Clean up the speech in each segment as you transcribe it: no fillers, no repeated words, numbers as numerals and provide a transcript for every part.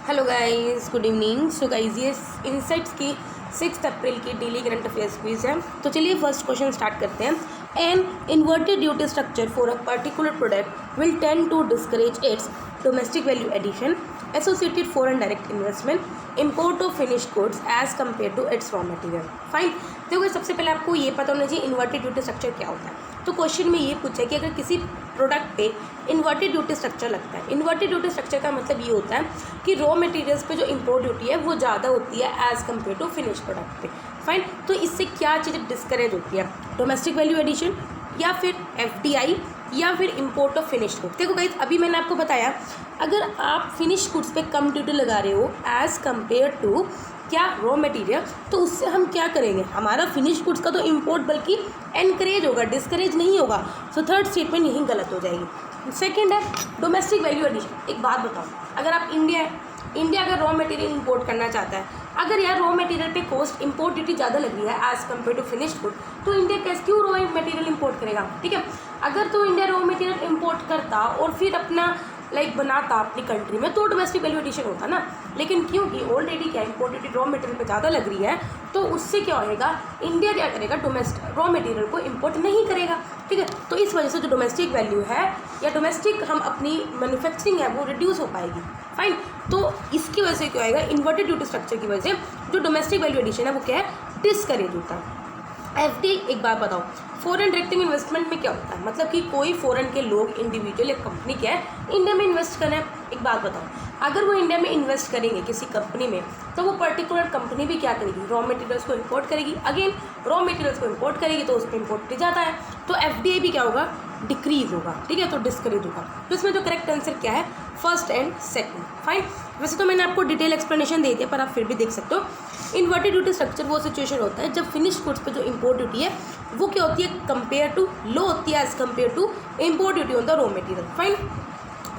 Hello guys, good evening. So guys, ये insights की 6 अप्रैल की डेली करंट अफेयर्स क्विज है। तो चलिए फर्स्ट क्वेश्चन स्टार्ट करते हैं। An inverted duty structure for a particular product will tend to discourage its domestic value addition, associated foreign direct investment, import of finished goods as compare to its raw material. Fine. देखो, सबसे पहले आपको ये पता होना चाहिए inverted duty structure क्या होता है। तो क्वेश्चन में ये पूछा है कि अगर किसी प्रोडक्ट पे इन्वर्टेड ड्यूटी स्ट्रक्चर लगता है। इन्वर्टेड ड्यूटी स्ट्रक्चर का मतलब ये होता है कि रॉ मटेरियल्स पे जो इम्पोर्ट ड्यूटी है वो ज़्यादा होती है as compare to finish product पे। फाइन। तो इससे क्या चीज़ें डिस्करेज होती है? डोमेस्टिक वैल्यू एडिशन, या फिर FDI, या फिर इम्पोर्ट ऑफ फिनिश्ड गुड्स। देखो गाइस, अभी मैंने आपको बताया अगर आप फिनिश गुड्स पे कम ड्यूटी लगा रहे हो एज़ कम्पेयर टू क्या रॉ मटेरियल, तो उससे हम क्या करेंगे? हमारा फिनिश गुड्स का तो इम्पोर्ट बल्कि एनकरेज होगा, डिस्करेज नहीं होगा। सो थर्ड स्टेटमेंट यहीं गलत हो जाएगी। सेकंड है डोमेस्टिक वैल्यू एडिशन। एक बात बताओ, अगर आप इंडिया अगर रॉ मटेरियल इंपोर्ट करना चाहता है, अगर यार रॉ मटेरियल पे कॉस्ट इंपोर्ट ड्यूटी ज़्यादा लग रही है as compare to finished good, तो इंडिया कैसे क्यों रॉ मटेरियल इंपोर्ट करेगा? ठीक है, अगर तो इंडिया रॉ मटेरियल इंपोर्ट करता और फिर अपना बनाता अपनी कंट्री में, तो डोमेस्टिक वैल्यू एडिशन होता ना। लेकिन क्योंकि ऑलरेडी क्या इंपोर्ट ड्यूटी रॉ मटेरियल पे ज़्यादा लग रही है, तो उससे क्या होएगा, इंडिया क्या करेगा, डोमेस्टिक रॉ मटेरियल को इंपोर्ट नहीं करेगा। ठीक है, तो इस वजह से जो डोमेस्टिक वैल्यू है या डोमेस्टिक हम अपनी मैन्युफैक्चरिंग है वो रिड्यूस हो पाएगी। फाइन। तो इसकी वजह से क्या होएगा, इन्वर्टेड ड्यूटी स्ट्रक्चर की वजह से जो डोमेस्टिक वैल्यू एडिशन है वो क्या है, डिस्करेज होता है। FDI, एक बात बताओ, फॉरेन डायरेक्ट इन्वेस्टमेंट में क्या होता है? मतलब कि कोई फॉरेन के लोग, इंडिविजुअल या कंपनी क्या है, इंडिया में इन्वेस्ट करें। एक बात बताओ, अगर वो इंडिया में इन्वेस्ट करेंगे किसी कंपनी में, तो वो पर्टिकुलर कंपनी भी क्या करेगी, रॉ मटेरियल्स को इंपोर्ट करेगी। अगेन रॉ मटेरियल्स को इंपोर्ट करेगी तो उस पर इंपोर्ट जाता है, तो FDI भी क्या होगा, डिक्रीज होगा। ठीक है, तो डिस्करेज होगा। तो इसमें जो करेक्ट आंसर क्या है, फर्स्ट एंड सेकंड। फाइन। वैसे तो मैंने आपको डिटेल एक्सप्लेनेशन दे दिया, पर आप फिर भी देख सकते हो। इन्वर्टेड ड्यूटी स्ट्रक्चर वो सिचुएशन होता है जब फिनिश गुड्स पे जो इम्पोर्ट ड्यूटी है वो क्या होती है, कंपेयर टू लो होती है as compare to import duty on the raw material. Fine.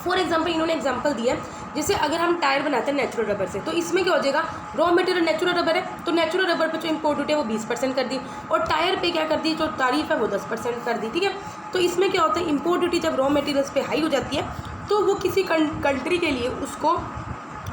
For example, इन्होंने एग्जाम्पल दिया है, जैसे अगर हम टायर बनाते हैं नेचुरल रबर से, तो इसमें क्या हो जाएगा, रॉ मटेरियल नेचुरल रबर है, तो नेचुरल रबर पे जो इम्पोर्ट ड्यूटी है वो 20% कर दी, और टायर पे क्या कर दी, जो तारीफ है वो 10% कर दी। ठीक है, तो इसमें क्या होता है, इम्पोर्ट ड्यूटी जब रॉ मटेरियल्स पे हाई हो जाती है, तो वो किसी कंट्री के लिए उसको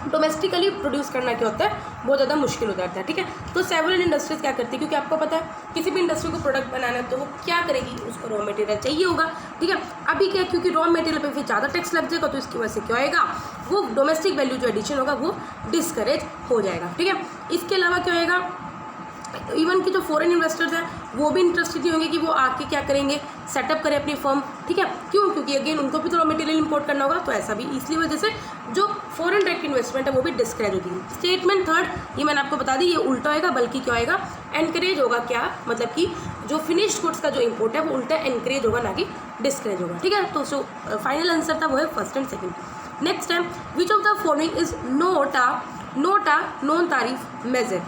डोमेस्टिकली प्रोड्यूस करना क्या होता है, बहुत ज़्यादा मुश्किल हो जाता है। ठीक है, तो सेवरल इंडस्ट्रीज क्या करती है, क्योंकि आपको पता है किसी भी इंडस्ट्री को प्रोडक्ट बनाना है तो वो क्या करेगी, उसको रॉ मटेरियल चाहिए होगा। ठीक है, अभी क्या है, क्योंकि रॉ मटेरियल पे फिर ज़्यादा टैक्स लग जाएगा, तो इसकी वजह से क्या होएगा, वो डोमेस्टिक वैल्यू जो एडिशन होगा वो डिस्करेज हो जाएगा। ठीक है, इसके अलावा क्या होएगा, इवन कि जो फॉरेन इन्वेस्टर्स हैं वो भी इंटरेस्टेड नहीं होंगे कि वो आके क्या करेंगे, सेटअप करें अपनी फर्म। ठीक है, क्यों, क्योंकि अगेन उनको भी तो रॉ मटेरियल इंपोर्ट करना होगा, तो ऐसा भी इसलिए वजह से जो फॉरेन डायरेक्ट इन्वेस्टमेंट है वो भी डिस्करेज होती है। स्टेटमेंट थर्ड, ये मैंने आपको बता दी, ये उल्टा होगा, बल्कि क्या होगा, एनकरेज होगा। क्या मतलब कि जो फिनिश्ड गुड्स का जो इम्पोर्ट है वो उल्टा एनकरेज होगा, ना कि डिस्करेज होगा। ठीक है, तो जो फाइनल आंसर था वो है first and second. Next time, which of the following is not a non tariff measure?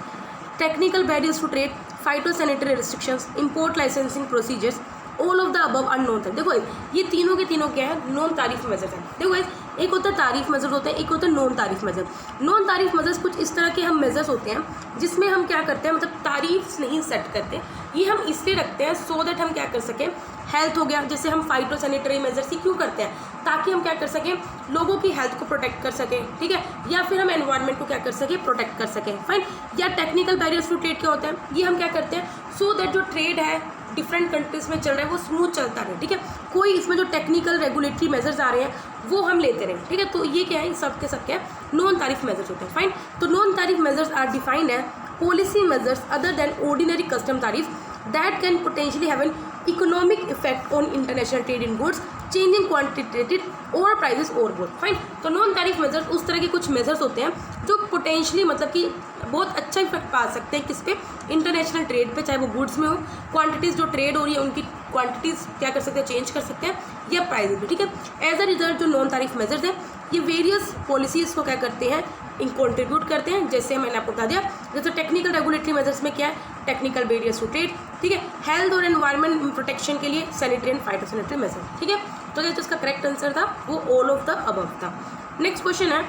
Technical barriers to trade, phytosanitary restrictions, import licensing procedures, all of the above are non. देखो ये तीनों के तीनों क्या है, नॉन तारीफ मेजर्स हैं। देखो एक होता है तारीफ मेजर्स होते हैं, एक होता है non tariff major. Non tariff measures कुछ इस तरह के हम मेजर्स होते हैं जिसमें हम क्या करते हैं, मतलब तारीफ नहीं सेट करते, ये हम इसलिए रखते हैं सो दैट हम क्या कर सकें, हेल्थ हो गया, जैसे हम फाइटोसैनिटरी मेजर्स ही क्यों करते हैं, ताकि हम क्या कर सकें, लोगों की हेल्थ को प्रोटेक्ट कर सकें। ठीक है, या फिर हम एनवायरनमेंट को क्या कर सकें, प्रोटेक्ट कर सकें। फाइन। या टेक्निकल बैरियर्स टू ट्रेड क्या होता है, ये हम क्या करते हैं, सो दैट जो ट्रेड है डिफरेंट कंट्रीज में चल रहा है वो स्मूथ चलता रहे। ठीक है, कोई इसमें जो टेक्निकल रेगुलेटरी मेजर्स आ रहे हैं वो हम लेते रहे। ठीक है, तो ये क्या है, सब के सब क्या है, नॉन तारीफ मेजर्स होते हैं। फाइन। तो non tariff measures are defined है policy measures other than ordinary custom tariff that can potentially have an economic effect on international trade in goods, changing quantitative or prices or both. Fine. तो non tariff measures उस तरह के कुछ measures होते हैं जो potentially मतलब कि बहुत अच्छा इफेक्ट पा सकते हैं किस पे, इंटरनेशनल ट्रेड पे, चाहे वो गुड्स में हो, क्वांटिटीज़ जो ट्रेड हो रही है उनकी क्वांटिटीज़ क्या कर सकते हैं, चेंज कर सकते हैं, या प्राइजेस भी। ठीक है, एज अ रिजल्ट जो नॉन तारीफ मेजर्स हैं ये वेरियस पॉलिसीज़ को क्या करते हैं, इन कॉन्ट्रीब्यूट करते हैं। जैसे मैंने आपको बता दिया, जैसे टेक्निकल रेगुलेटरी मेजर्स में क्या है, टेक्निकल बैरियर्स टू ट्रेड। ठीक है, हेल्थ और एनवायरनमेंट प्रोटेक्शन के लिए सैनिटरी एंड फाइटोसैनिटरी मेजर। ठीक है, तो जो इसका करेक्ट आंसर था वो ऑल ऑफ द अबव था। नेक्स्ट क्वेश्चन है,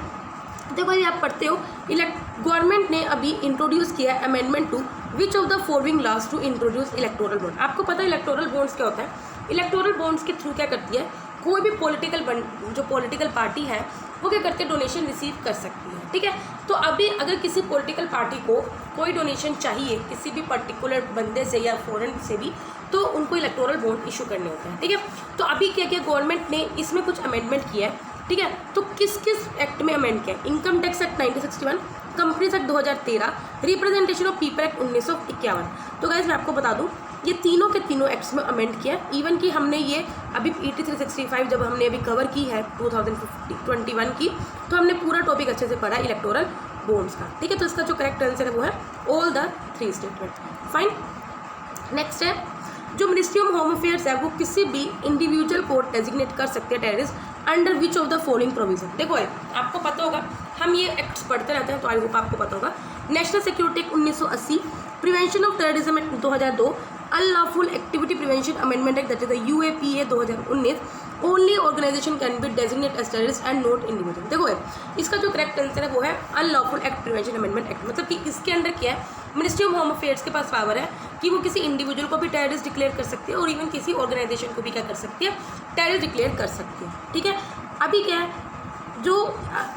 देखो ये आप पढ़ते हो, गवर्नमेंट ने अभी इंट्रोड्यूस किया है amendment to which of the following laws to introduce electoral bond. आपको पता है इलेक्टोरल बॉन्ड्स क्या होता है, इलेक्टोरल बॉन्ड्स के थ्रू क्या करती है, कोई भी जो पॉलिटिकल पार्टी है वो क्या करते हैं, डोनेशन रिसीव कर सकती है। ठीक है, तो अभी अगर किसी पॉलिटिकल पार्टी को कोई डोनेशन चाहिए किसी भी पर्टिकुलर बंदे से या फॉरेन से भी, तो उनको इलेक्टोरल बॉन्ड इशू करने होते हैं। ठीक है, तो अभी क्या किया गवर्नमेंट ने, इसमें कुछ अमेंडमेंट किया है। ठीक है, तो किस किस एक्ट में अमेंड किया? Income tax act 1961, companies act 2013, representation of people act 1951। तो गाइज मैं आपको बता दूं, ये तीनों के तीनों एक्ट्स में अमेंड किया है। इवन कि हमने ये अभी 8365 जब हमने अभी कवर की है 2021 की, तो हमने पूरा टॉपिक अच्छे से पढ़ा इलेक्टोरल बॉन्ड्स का। ठीक है, तो इसका जो करेक्ट आंसर है वो है all the 3 statement. Fine, next है जो मिनिस्ट्री ऑफ होम अफेयर्स है वो किसी भी इंडिविजुअल को डेजिग्नेट कर सकते हैं terrorist under which of the following provision. देखो आपको पता होगा, हम ये एक्ट्स पढ़ते रहते हैं तो आई होप आपको पता होगा। National security act 1980, prevention of terrorism act 2002, unlawful activity prevention amendment act that is the UAPA 2019, only organisation can be designate as terrorist and not individual. देखो इसका जो करेक्ट आंसर है वो है unlawful act prevention amendment act. मतलब कि इसके under क्या है, मिनिस्ट्री ऑफ होम अफेयर्स के पास पावर है कि वो किसी इंडिविजुअल को भी टेररिस्ट डिक्लेयर कर सकती है और इवन किसी ऑर्गेनाइजेशन को भी क्या कर सकती है, टेररिस्ट डिक्लेयर कर सकती है। ठीक है, अभी क्या है जो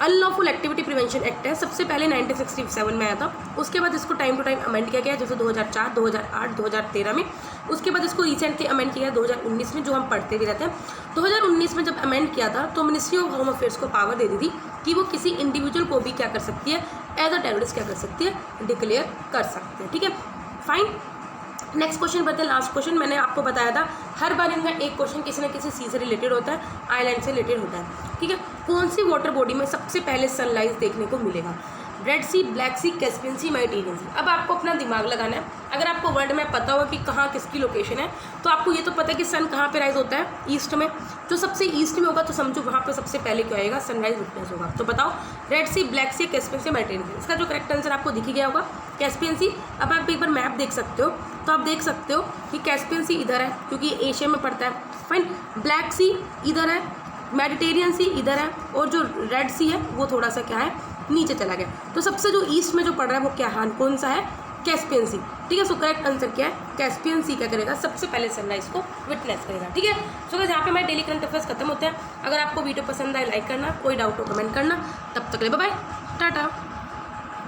अनलॉफुल एक्टिविटी प्रिवेंशन एक्ट है सबसे पहले 1967 में आया था। उसके बाद इसको टाइम टू टाइम अमेंड किया गया, जैसे 2004, 2008, 2013 में। उसके बाद इसको रिसेंटली अमेंड किया 2019 में, जो हम पढ़ते भी रहते हैं। 2019 में जब अमेंड किया था तो मिनिस्ट्री ऑफ होम अफेयर्स को पावर दे दी थी कि वो किसी इंडिविजुअल को भी क्या कर सकती है, एज अ टेररिस्ट क्या कर सकती है, डिक्लेयर कर सकती है। ठीक है, फाइन। नेक्स्ट क्वेश्चन बढ़ते हैं, लास्ट क्वेश्चन। मैंने आपको बताया था हर बार इनका एक क्वेश्चन किसी न किसी सी से रिलेटेड होता है, आइलैंड से रिलेटेड होता है। ठीक है, कौन सी वाटर बॉडी में सबसे पहले सनराइज देखने को मिलेगा? रेड सी, ब्लैक सी, कैस्पियन सी, मेडिटेरियन सी। अब आपको अपना दिमाग लगाना है। अगर आपको वर्ल्ड में पता होगा कि कहाँ किसकी लोकेशन है, तो आपको ये तो पता है कि सन कहाँ पे राइज होता है, ईस्ट में। जो सबसे ईस्ट में होगा तो समझो वहाँ पे सबसे पहले क्या आएगा, सनराइज विटनेस होगा। तो बताओ रेड सी, ब्लैक सी, कैस्पियन सी, मेडिटेरियन सी। इसका जो करेक्ट आंसर आपको दिख ही गया होगा, कैस्पियन सी। अब आप एक बार मैप देख सकते हो तो आप देख सकते हो कि कैस्पियन सी इधर है क्योंकि ये एशिया में पड़ता है। फाइन, ब्लैक सी इधर है, मेडिटेरियन सी इधर है, और जो रेड सी है वो थोड़ा सा क्या है, नीचे चला गया। तो सबसे जो ईस्ट में जो पड़ रहा है वो क्या है, कौन सा है, कैस्पियन सी। ठीक है, सो करेक्ट आंसर क्या है, कैस्पियन सी क्या करेगा, सबसे पहले सनराइज को विटनेस करेगा। ठीक है, सो गाइस यहाँ पे हमारे डेली करंट अफेयर्स खत्म होते हैं। अगर आपको वीडियो पसंद आए लाइक करना, कोई डाउट हो कमेंट करना। तब तक ले बाय बाय, टाटा।